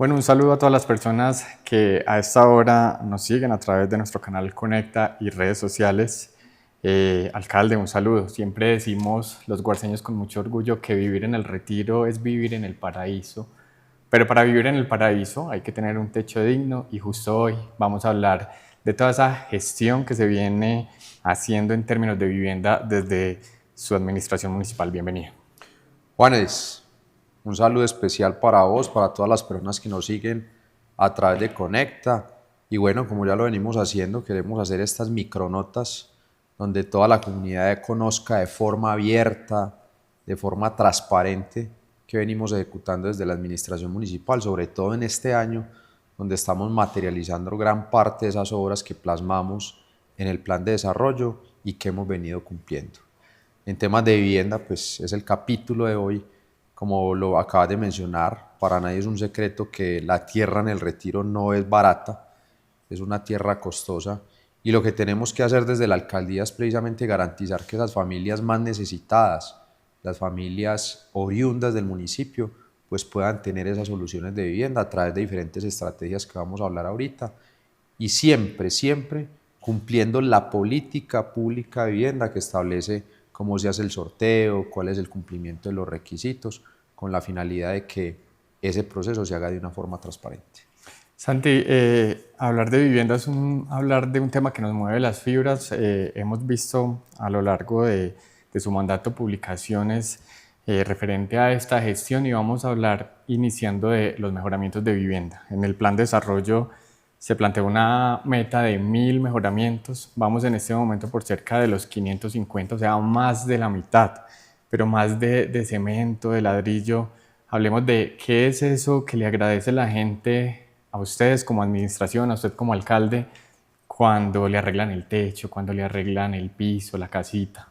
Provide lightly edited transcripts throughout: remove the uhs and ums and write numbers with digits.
Bueno, un saludo a todas las personas que a esta hora nos siguen a través de nuestro canal Conecta y redes sociales. Alcalde, un saludo. Siempre decimos los guarceños con mucho orgullo que vivir en el Retiro es vivir en el paraíso. Pero para vivir en el paraíso hay que tener un techo digno y justo hoy vamos a hablar de toda esa gestión que se viene haciendo en términos de vivienda desde su administración municipal. Bienvenido. Juanes, un saludo especial para vos, para todas las personas que nos siguen a través de Conecta. Y bueno, como ya lo venimos haciendo, queremos hacer estas micronotas donde toda la comunidad conozca de forma abierta, de forma transparente, que venimos ejecutando desde la administración municipal, sobre todo en este año, donde estamos materializando gran parte de esas obras que plasmamos en el plan de desarrollo y que hemos venido cumpliendo. En temas de vivienda, pues es el capítulo de hoy, como lo acabas de mencionar, para nadie es un secreto que la tierra en el Retiro no es barata, es una tierra costosa y lo que tenemos que hacer desde la alcaldía es precisamente garantizar que esas familias más necesitadas, las familias oriundas del municipio, pues puedan tener esas soluciones de vivienda a través de diferentes estrategias que vamos a hablar ahorita y siempre cumpliendo la política pública de vivienda que establece cómo se hace el sorteo, cuál es el cumplimiento de los requisitos, con la finalidad de que ese proceso se haga de una forma transparente. Santi, hablar de vivienda es hablar de un tema que nos mueve las fibras. Hemos visto a lo largo de su mandato publicaciones referente a esta gestión y vamos a hablar iniciando de los mejoramientos de vivienda. En el plan de desarrollo se planteó una meta de 1000 mejoramientos. Vamos en este momento por cerca de los 550, o sea, más de la mitad, pero más de cemento, de ladrillo. Hablemos de qué es eso que le agradece la gente a ustedes como administración, a usted como alcalde, cuando le arreglan el techo, cuando le arreglan el piso, la casita.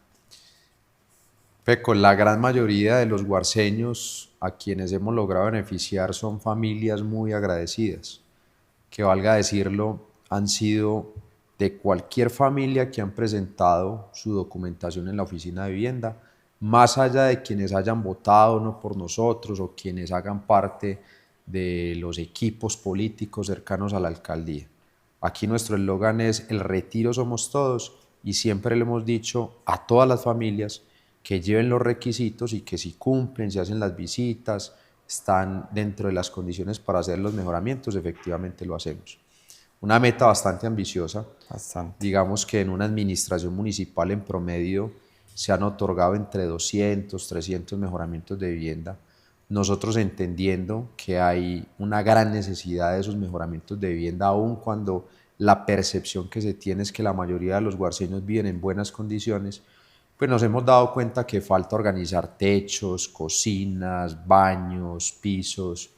Peco, la gran mayoría de los guarceños a quienes hemos logrado beneficiar son familias muy agradecidas, que valga decirlo, han sido de cualquier familia que han presentado su documentación en la oficina de vivienda, más allá de quienes hayan votado no por nosotros o quienes hagan parte de los equipos políticos cercanos a la alcaldía. Aquí nuestro eslogan es el retiro somos todos y siempre le hemos dicho a todas las familias que lleven los requisitos y que si cumplen, si hacen las visitas, están dentro de las condiciones para hacer los mejoramientos, efectivamente lo hacemos. Una meta bastante ambiciosa, Bastante. digamos que en una administración municipal en promedio se han otorgado entre 200, 300 mejoramientos de vivienda. Nosotros entendiendo que hay una gran necesidad de esos mejoramientos de vivienda, aun cuando la percepción que se tiene es que la mayoría de los guarceños viven en buenas condiciones, pues nos hemos dado cuenta que falta organizar techos, cocinas, baños, pisos,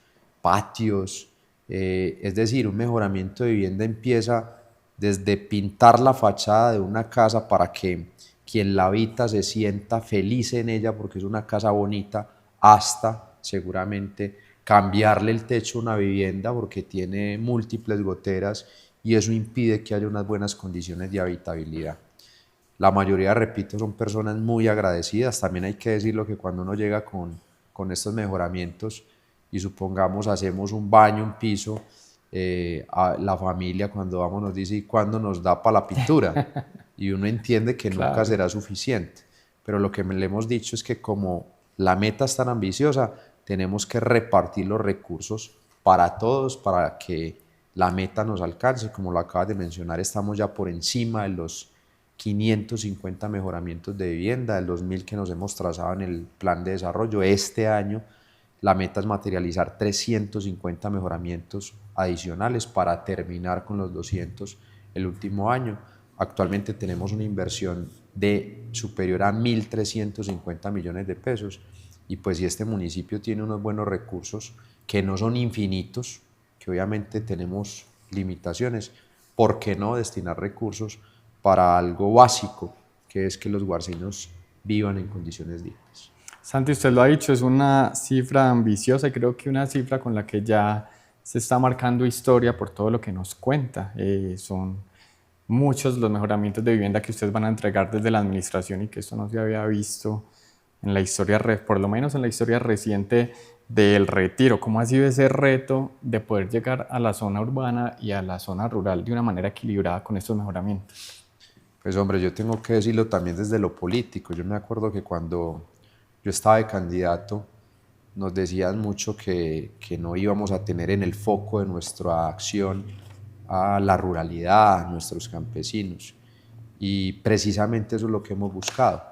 patios. Es decir, un mejoramiento de vivienda empieza desde pintar la fachada de una casa para que quien la habita se sienta feliz en ella porque es una casa bonita, hasta seguramente cambiarle el techo a una vivienda porque tiene múltiples goteras y eso impide que haya unas buenas condiciones de habitabilidad. La mayoría, repito, son personas muy agradecidas. También hay que decirlo que cuando uno llega con estos mejoramientos y supongamos hacemos un baño, un piso, a la familia cuando vamos nos dice, ¿y cuándo nos da para la pintura? Y uno entiende que nunca Claro. será suficiente. Pero lo que le hemos dicho es que como la meta es tan ambiciosa, tenemos que repartir los recursos para todos para que la meta nos alcance. Como lo acabas de mencionar, estamos ya por encima de los 550 mejoramientos de vivienda, de los 1000 que nos hemos trazado en el plan de desarrollo. Este año la meta es materializar 350 mejoramientos adicionales para terminar con los 200 el último año. Actualmente tenemos una inversión de superior a 1.350 millones de pesos y pues si este municipio tiene unos buenos recursos que no son infinitos, que obviamente tenemos limitaciones, ¿por qué no destinar recursos para algo básico, que es que los guarceños vivan en condiciones dignas? Santi, usted lo ha dicho, es una cifra ambiciosa y creo que una cifra con la que ya se está marcando historia por todo lo que nos cuenta. Son muchos los mejoramientos de vivienda que ustedes van a entregar desde la administración y que esto no se había visto en la historia, por lo menos en la historia reciente del Retiro. ¿Cómo ha sido ese reto de poder llegar a la zona urbana y a la zona rural de una manera equilibrada con estos mejoramientos? Pues hombre, yo tengo que decirlo también desde lo político. Yo me acuerdo que cuando yo estaba de candidato, nos decían mucho que no íbamos a tener en el foco de nuestra acción a la ruralidad, a nuestros campesinos. Y precisamente eso es lo que hemos buscado,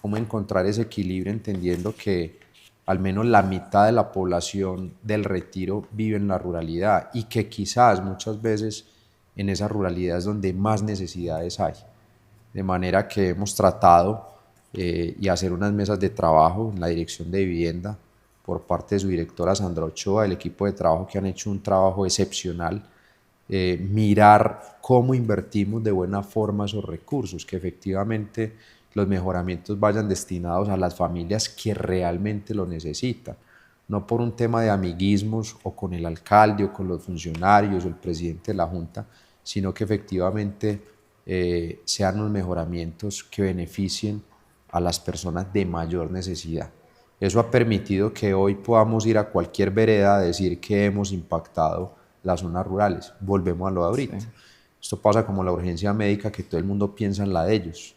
cómo encontrar ese equilibrio entendiendo que al menos la mitad de la población del Retiro vive en la ruralidad y que quizás muchas veces en esa ruralidad es donde más necesidades hay. De manera que hemos tratado y hacer unas mesas de trabajo en la Dirección de Vivienda por parte de su directora Sandra Ochoa, el equipo de trabajo que han hecho un trabajo excepcional, mirar cómo invertimos de buena forma esos recursos, que efectivamente los mejoramientos vayan destinados a las familias que realmente lo necesitan, no por un tema de amiguismos o con el alcalde o con los funcionarios o el presidente de la Junta, sino que efectivamente sean los mejoramientos que beneficien a las personas de mayor necesidad. Eso ha permitido que hoy podamos ir a cualquier vereda a decir que hemos impactado las zonas rurales. Volvemos a lo de ahorita. Sí. Esto pasa como la urgencia médica, que todo el mundo piensa en la de ellos.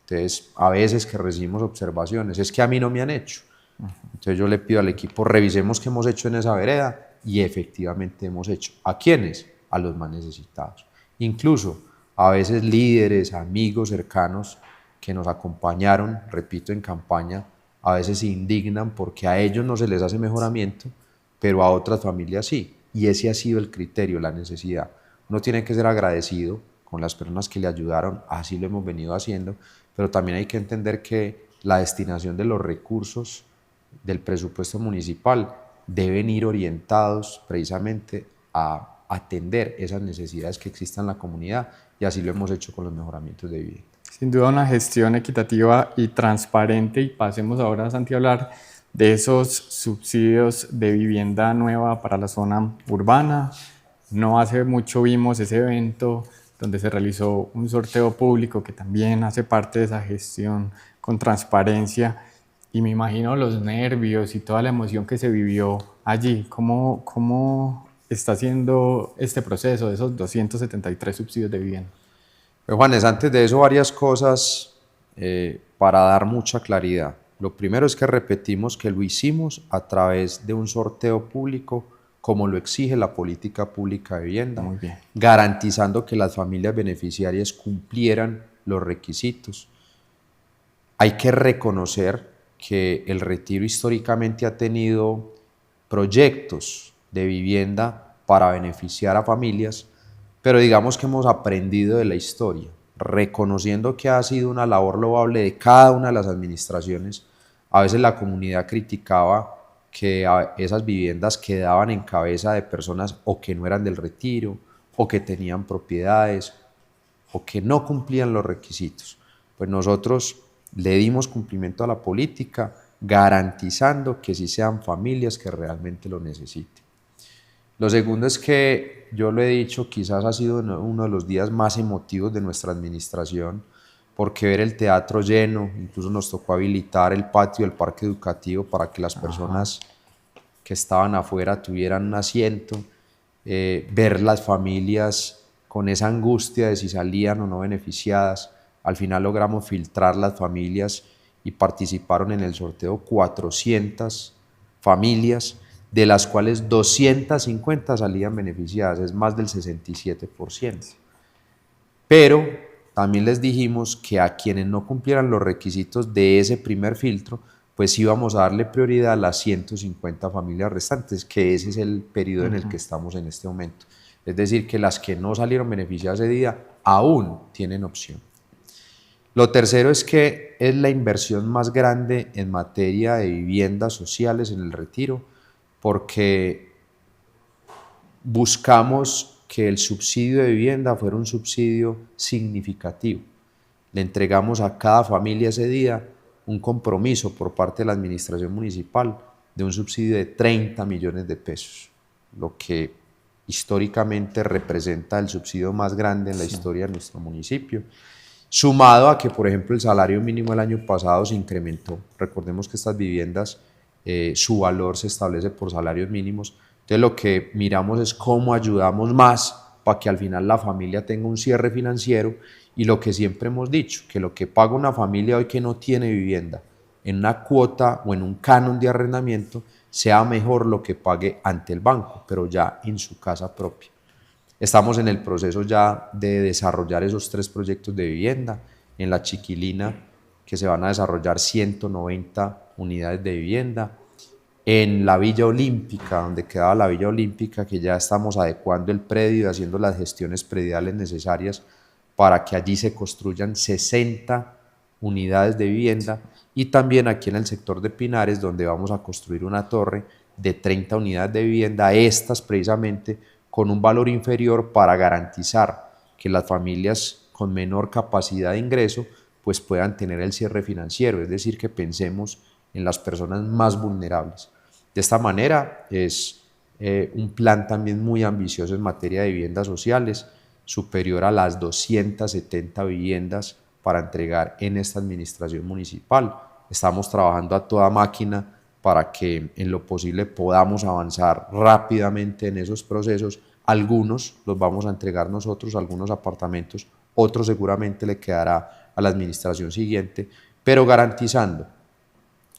Entonces, a veces que recibimos observaciones, es que a mí no me han hecho. Entonces yo le pido al equipo, revisemos qué hemos hecho en esa vereda, y efectivamente hemos hecho. ¿A quiénes? A los más necesitados. Incluso a veces líderes, amigos cercanos que nos acompañaron, repito, en campaña, a veces se indignan porque a ellos no se les hace mejoramiento, pero a otras familias sí. Y ese ha sido el criterio, la necesidad. Uno tiene que ser agradecido con las personas que le ayudaron, así lo hemos venido haciendo, pero también hay que entender que la destinación de los recursos del presupuesto municipal deben ir orientados precisamente a atender esas necesidades que existan en la comunidad, y así lo hemos hecho con los mejoramientos de vivienda. Sin duda una gestión equitativa y transparente. Y pasemos ahora, Santi, a hablar de esos subsidios de vivienda nueva para la zona urbana. No hace mucho vimos ese evento donde se realizó un sorteo público que también hace parte de esa gestión con transparencia, y me imagino los nervios y toda la emoción que se vivió allí. ¿Cómo está haciendo este proceso de esos 273 subsidios de vivienda? Pues Juanes, antes de eso varias cosas para dar mucha claridad. Lo primero es que repetimos que lo hicimos a través de un sorteo público, como lo exige la política pública de vivienda, muy bien, garantizando que las familias beneficiarias cumplieran los requisitos. Hay que reconocer que el Retiro históricamente ha tenido proyectos de vivienda para beneficiar a familias, pero digamos que hemos aprendido de la historia, reconociendo que ha sido una labor loable de cada una de las administraciones. A veces la comunidad criticaba que esas viviendas quedaban en cabeza de personas o que no eran del Retiro, o que tenían propiedades, o que no cumplían los requisitos. Pues nosotros le dimos cumplimiento a la política, garantizando que sí sean familias que realmente lo necesiten. Lo segundo es que, yo lo he dicho, quizás ha sido uno de los días más emotivos de nuestra administración, porque ver el teatro lleno, incluso nos tocó habilitar el patio del parque educativo para que las personas que estaban afuera tuvieran un asiento, ver las familias con esa angustia de si salían o no beneficiadas. Al final logramos filtrar las familias y participaron en el sorteo 400 familias, de las cuales 250 salían beneficiadas, es más del 67%. Pero también les dijimos que a quienes no cumplieran los requisitos de ese primer filtro, pues íbamos a darle prioridad a las 150 familias restantes, que ese es el periodo en el que estamos en este momento. Es decir, que las que no salieron beneficiadas ese día aún tienen opción. Lo tercero es que es la inversión más grande en materia de viviendas sociales en el Retiro, porque buscamos que el subsidio de vivienda fuera un subsidio significativo. Le entregamos a cada familia ese día un compromiso por parte de la administración municipal de un subsidio de 30 millones de pesos, lo que históricamente representa el subsidio más grande en la historia de nuestro municipio. Sumado a que, por ejemplo, el salario mínimo el año pasado se incrementó. Recordemos que estas viviendas su valor se establece por salarios mínimos. Entonces lo que miramos es cómo ayudamos más para que al final la familia tenga un cierre financiero, y lo que siempre hemos dicho, que lo que paga una familia hoy que no tiene vivienda en una cuota o en un canon de arrendamiento sea mejor lo que pague ante el banco, pero ya en su casa propia. Estamos en el proceso ya de desarrollar esos 3 proyectos de vivienda. En La Chiquilina, que se van a desarrollar 190 unidades de vivienda. En la Villa Olímpica, donde quedaba la Villa Olímpica, que ya estamos adecuando el predio y haciendo las gestiones prediales necesarias para que allí se construyan 60 unidades de vivienda. Y también aquí en el sector de Pinares, donde vamos a construir una torre de 30 unidades de vivienda, estas precisamente con un valor inferior, para garantizar que las familias con menor capacidad de ingreso pues puedan tener el cierre financiero, es decir, que pensemos en las personas más vulnerables. De esta manera es un plan también muy ambicioso en materia de viviendas sociales, superior a las 270 viviendas para entregar en esta administración municipal. Estamos trabajando a toda máquina para que en lo posible podamos avanzar rápidamente en esos procesos. Algunos los vamos a entregar nosotros, algunos apartamentos, otros seguramente le quedará a la administración siguiente, pero garantizando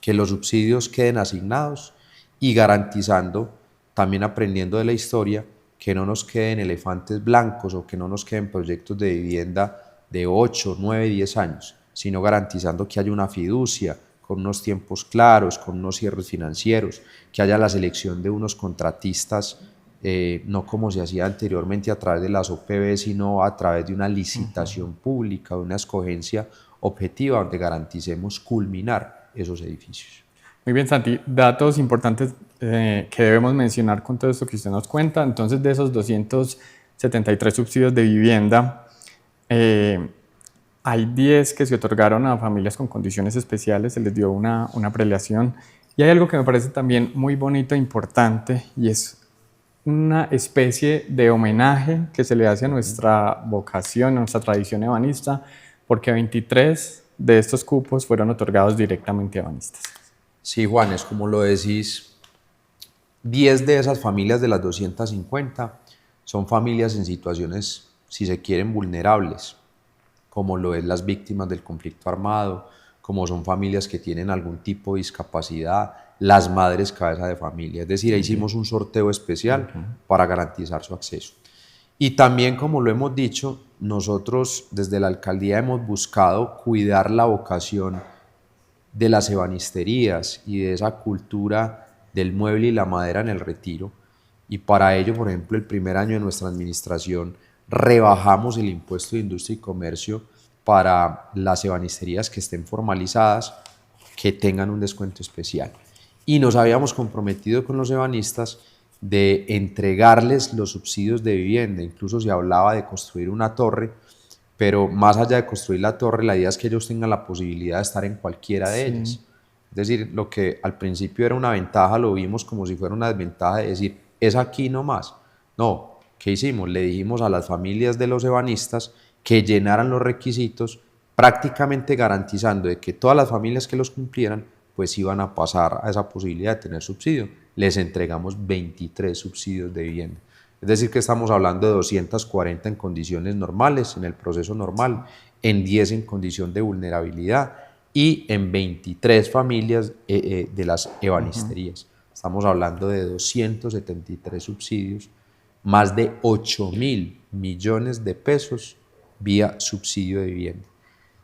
que los subsidios queden asignados y garantizando, también aprendiendo de la historia, que no nos queden elefantes blancos o que no nos queden proyectos de vivienda de 8, 9, 10 años, sino garantizando que haya una fiducia, con unos tiempos claros, con unos cierres financieros, que haya la selección de unos contratistas, no como se hacía anteriormente a través de las OPV, sino a través de una licitación pública, de una escogencia objetiva donde garanticemos culminar esos edificios. Muy bien, Santi. Datos importantes que debemos mencionar con todo esto que usted nos cuenta. Entonces, de esos 273 subsidios de vivienda, hay 10 que se otorgaron a familias con condiciones especiales, se les dio una prelación. Y hay algo que me parece también muy bonito e importante, y es una especie de homenaje que se le hace a nuestra vocación, a nuestra tradición ebanista, porque 23 de estos cupos fueron otorgados directamente a ebanistas. Sí, Juan, es como lo decís, 10 de esas familias de las 250 son familias en situaciones, si se quieren, vulnerables, como lo es las víctimas del conflicto armado, como son familias que tienen algún tipo de discapacidad, las madres cabeza de familia. Es decir, hicimos un sorteo especial para garantizar su acceso. Y también, como lo hemos dicho, nosotros desde la alcaldía hemos buscado cuidar la vocación de las ebanisterías y de esa cultura del mueble y la madera en el Retiro. Y para ello, por ejemplo, el primer año de nuestra administración rebajamos el impuesto de industria y comercio para las ebanisterías que estén formalizadas, que tengan un descuento especial. Y nos habíamos comprometido con los ebanistas de entregarles los subsidios de vivienda. Incluso se hablaba de construir una torre, pero más allá de construir la torre, la idea es que ellos tengan la posibilidad de estar en cualquiera de ellas. Es decir, lo que al principio era una ventaja, lo vimos como si fuera una desventaja, de decir, es aquí nomás. No, ¿qué hicimos? Le dijimos a las familias de los ebanistas que llenaran los requisitos, prácticamente garantizando de que todas las familias que los cumplieran pues iban a pasar a esa posibilidad de tener subsidio. Les entregamos 23 subsidios de vivienda. Es decir, que estamos hablando de 240 en condiciones normales, en el proceso normal, en 10 en condición de vulnerabilidad y en 23 familias de las ebanisterías. Estamos hablando de 273 subsidios, más de 8.000 millones de pesos vía subsidio de vivienda.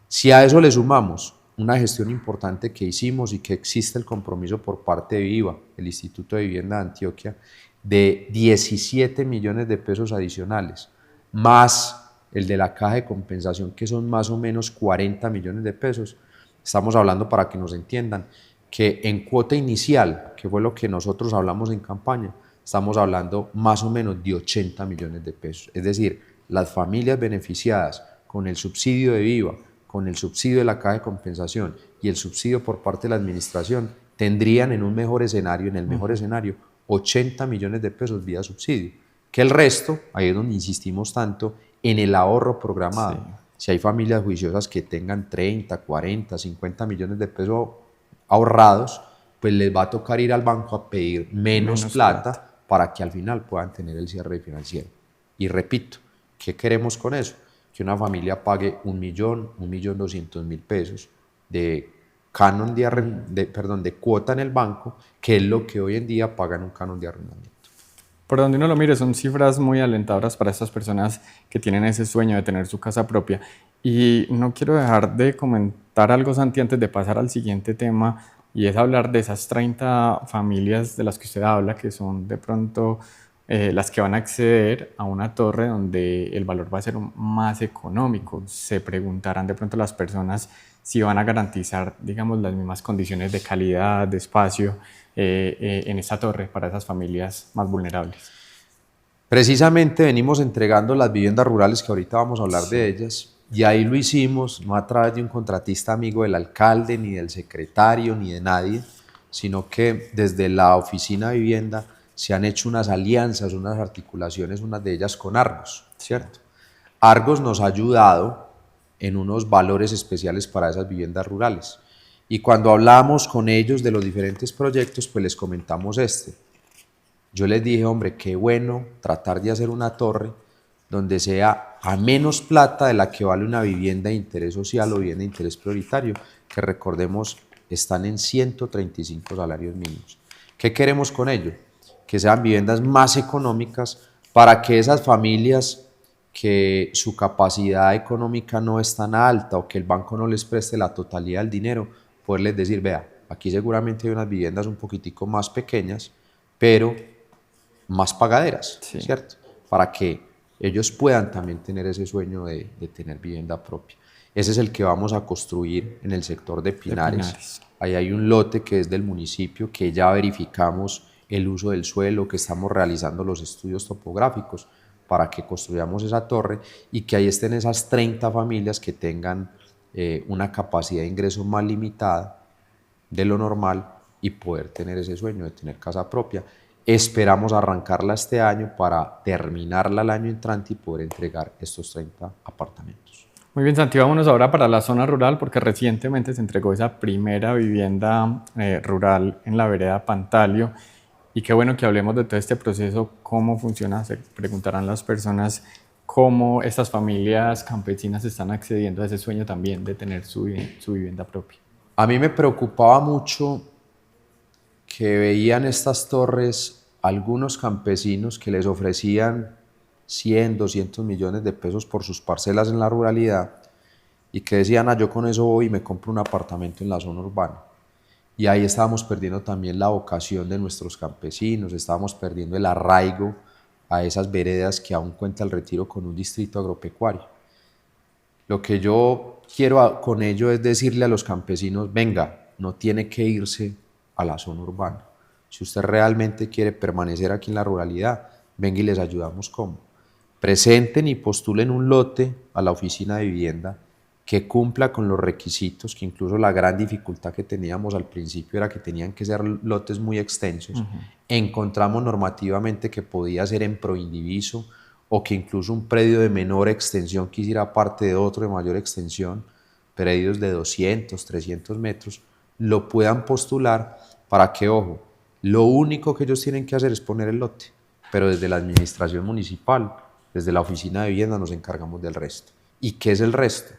Si a eso le sumamos una gestión importante que hicimos y que existe el compromiso por parte de VIVA, el Instituto de Vivienda de Antioquia, de 17 millones de pesos adicionales, más el de la caja de compensación, que son más o menos 40 millones de pesos, estamos hablando, para que nos entiendan, que en cuota inicial, que fue lo que nosotros hablamos en campaña, estamos hablando más o menos de 80 millones de pesos. Es decir, las familias beneficiadas con el subsidio de VIVA, con el subsidio de la caja de compensación y el subsidio por parte de la administración, tendrían en un mejor escenario, en el mejor escenario, 80 millones de pesos vía subsidio. Que el resto, ahí es donde insistimos tanto, en el ahorro programado. Sí. Si hay familias juiciosas que tengan 30, 40, 50 millones de pesos ahorrados, pues les va a tocar ir al banco a pedir menos plata para que al final puedan tener el cierre financiero. Y repito, ¿qué queremos con eso? Que una familia pague 1.200.000 pesos de canon de cuota en el banco, que es lo que hoy en día pagan un canon de arrendamiento. Por donde uno lo mire, son cifras muy alentadoras para estas personas que tienen ese sueño de tener su casa propia. Y no quiero dejar de comentar algo, Santi, antes de pasar al siguiente tema, y es hablar de esas 30 familias de las que usted habla, que son de pronto las que van a acceder a una torre donde el valor va a ser más económico. Se preguntarán de pronto las personas si van a garantizar, digamos, las mismas condiciones de calidad, de espacio en esa torre para esas familias más vulnerables. Precisamente venimos entregando las viviendas rurales, que ahorita vamos a hablar de ellas, y ahí lo hicimos no a través de un contratista amigo del alcalde, ni del secretario, ni de nadie, sino que desde la oficina de vivienda se han hecho unas alianzas, unas articulaciones, unas de ellas con Argos, ¿cierto? Argos nos ha ayudado en unos valores especiales para esas viviendas rurales. Y cuando hablamos con ellos de los diferentes proyectos, pues les comentamos este. Yo les dije, hombre, qué bueno tratar de hacer una torre donde sea a menos plata de la que vale una vivienda de interés social o vivienda de interés prioritario, que recordemos están en 135 salarios mínimos. ¿Qué queremos con ello? Que sean viviendas más económicas para que esas familias que su capacidad económica no es tan alta o que el banco no les preste la totalidad del dinero, poderles decir, vea, aquí seguramente hay unas viviendas un poquitico más pequeñas, pero más pagaderas, sí, ¿cierto? Para que ellos puedan también tener ese sueño de tener vivienda propia. Ese es el que vamos a construir en el sector de Pinares. Ahí hay un lote que es del municipio, que ya verificamos el uso del suelo, que estamos realizando los estudios topográficos para que construyamos esa torre y que ahí estén esas 30 familias que tengan una capacidad de ingreso más limitada de lo normal y poder tener ese sueño de tener casa propia. Esperamos arrancarla este año para terminarla el año entrante y poder entregar estos 30 apartamentos. Muy bien, Santi, vámonos ahora para la zona rural, porque recientemente se entregó esa primera vivienda rural en la vereda Pantalio. Y qué bueno que hablemos de todo este proceso, cómo funciona. Se preguntarán las personas cómo estas familias campesinas están accediendo a ese sueño también de tener su vivienda propia. A mí me preocupaba mucho que veían estas torres algunos campesinos que les ofrecían 100, 200 millones de pesos por sus parcelas en la ruralidad y que decían, yo con eso voy y me compro un apartamento en la zona urbana. Y ahí estábamos perdiendo también la vocación de nuestros campesinos, estábamos perdiendo el arraigo a esas veredas que aún cuenta el Retiro con un distrito agropecuario. Lo que yo quiero con ello es decirle a los campesinos, venga, no tiene que irse a la zona urbana. Si usted realmente quiere permanecer aquí en la ruralidad, venga y les ayudamos cómo. Presenten y postulen un lote a la oficina de vivienda que cumpla con los requisitos, que incluso la gran dificultad que teníamos al principio era que tenían que ser lotes muy extensos. Encontramos normativamente que podía ser en proindiviso o que incluso un predio de menor extensión que hiciera parte de otro de mayor extensión, predios de 200, 300 metros, lo puedan postular para que, ojo, lo único que ellos tienen que hacer es poner el lote, pero desde la administración municipal, desde la oficina de vivienda nos encargamos del resto. ¿Y qué es el resto?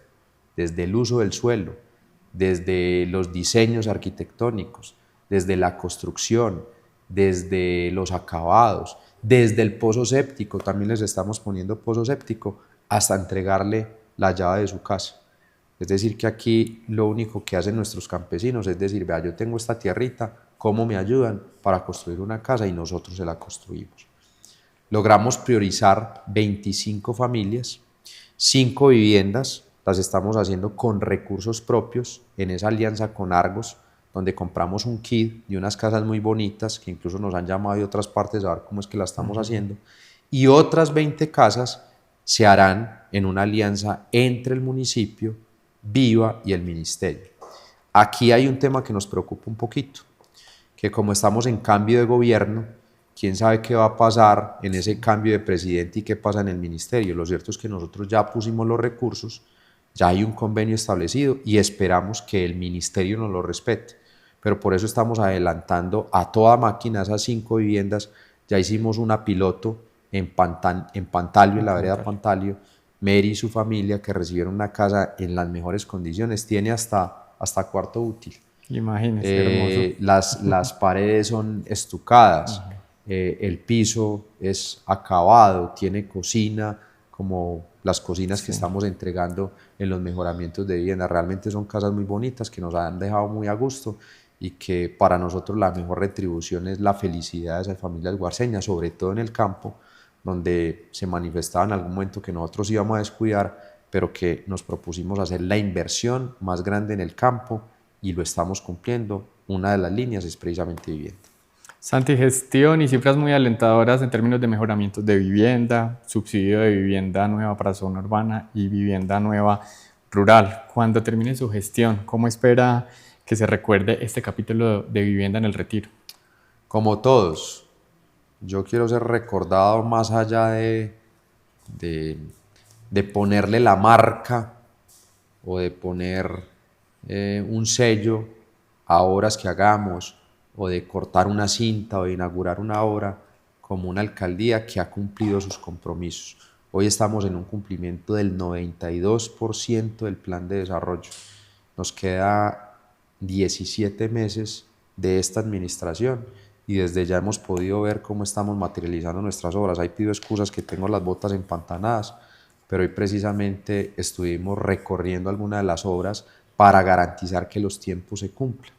Desde el uso del suelo, desde los diseños arquitectónicos, desde la construcción, desde los acabados, desde el pozo séptico, también les estamos poniendo pozo séptico, hasta entregarle la llave de su casa. Es decir, que aquí lo único que hacen nuestros campesinos es decir, vea, yo tengo esta tierrita, ¿cómo me ayudan para construir una casa? Y nosotros se la construimos. Logramos priorizar 25 familias, 5 viviendas, las estamos haciendo con recursos propios en esa alianza con Argos, donde compramos un kit de unas casas muy bonitas que incluso nos han llamado de otras partes a ver cómo es que la estamos haciendo, y otras 20 casas se harán en una alianza entre el municipio, Viva y el ministerio. Aquí hay un tema que nos preocupa un poquito, que como estamos en cambio de gobierno, quién sabe qué va a pasar en ese cambio de presidente y qué pasa en el ministerio. Lo cierto es que nosotros ya pusimos los recursos, ya hay un convenio establecido y esperamos que el ministerio nos lo respete. pero por eso estamos adelantando a toda máquina esas 5 viviendas. Ya hicimos una piloto en Pantalio, en la vereda Pantalio. Mary y su familia, que recibieron una casa en las mejores condiciones, tiene hasta cuarto útil. Imagínese, hermoso. Las paredes son estucadas, el piso es acabado, tiene cocina, como las cocinas que estamos entregando en los mejoramientos de vivienda. Realmente son casas muy bonitas que nos han dejado muy a gusto y que para nosotros la mejor retribución es la felicidad de esas familias guarceñas, sobre todo en el campo, donde se manifestaba en algún momento que nosotros íbamos a descuidar, pero que nos propusimos hacer la inversión más grande en el campo y lo estamos cumpliendo. Una de las líneas es precisamente vivienda. Santi, gestión y cifras muy alentadoras en términos de mejoramientos de vivienda, subsidio de vivienda nueva para zona urbana y vivienda nueva rural. Cuando termine su gestión, ¿cómo espera que se recuerde este capítulo de vivienda en el retiro? Como todos, yo quiero ser recordado más allá de ponerle la marca o de poner un sello a obras que hagamos, o de cortar una cinta o de inaugurar una obra, como una alcaldía que ha cumplido sus compromisos. Hoy estamos en un cumplimiento del 92% del plan de desarrollo. Nos queda 17 meses de esta administración y desde ya hemos podido ver cómo estamos materializando nuestras obras. Ahí pido excusas que tengo las botas empantanadas, pero hoy precisamente estuvimos recorriendo algunas de las obras para garantizar que los tiempos se cumplan.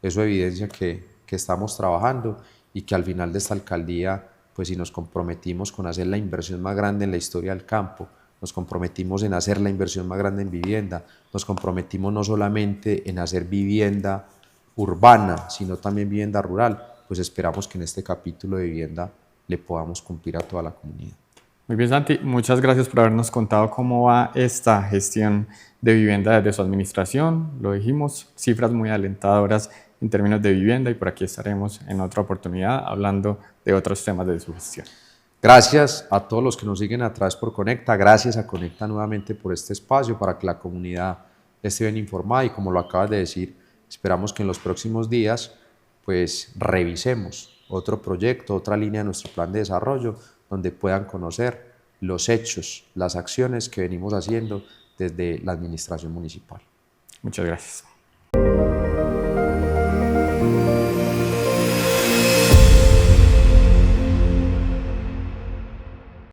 Eso evidencia que estamos trabajando y que al final de esta alcaldía, pues si nos comprometimos con hacer la inversión más grande en la historia del campo, nos comprometimos en hacer la inversión más grande en vivienda, nos comprometimos no solamente en hacer vivienda urbana, sino también vivienda rural, pues esperamos que en este capítulo de vivienda le podamos cumplir a toda la comunidad. Muy bien, Santi, muchas gracias por habernos contado cómo va esta gestión de vivienda desde su administración. Lo dijimos, cifras muy alentadoras en términos de vivienda y por aquí estaremos en otra oportunidad hablando de otros temas de su gestión. Gracias a todos los que nos siguen a través por Conecta, gracias a Conecta nuevamente por este espacio para que la comunidad esté bien informada y como lo acabas de decir, esperamos que en los próximos días pues revisemos otro proyecto, otra línea de nuestro plan de desarrollo donde puedan conocer los hechos, las acciones que venimos haciendo desde la administración municipal. Muchas gracias.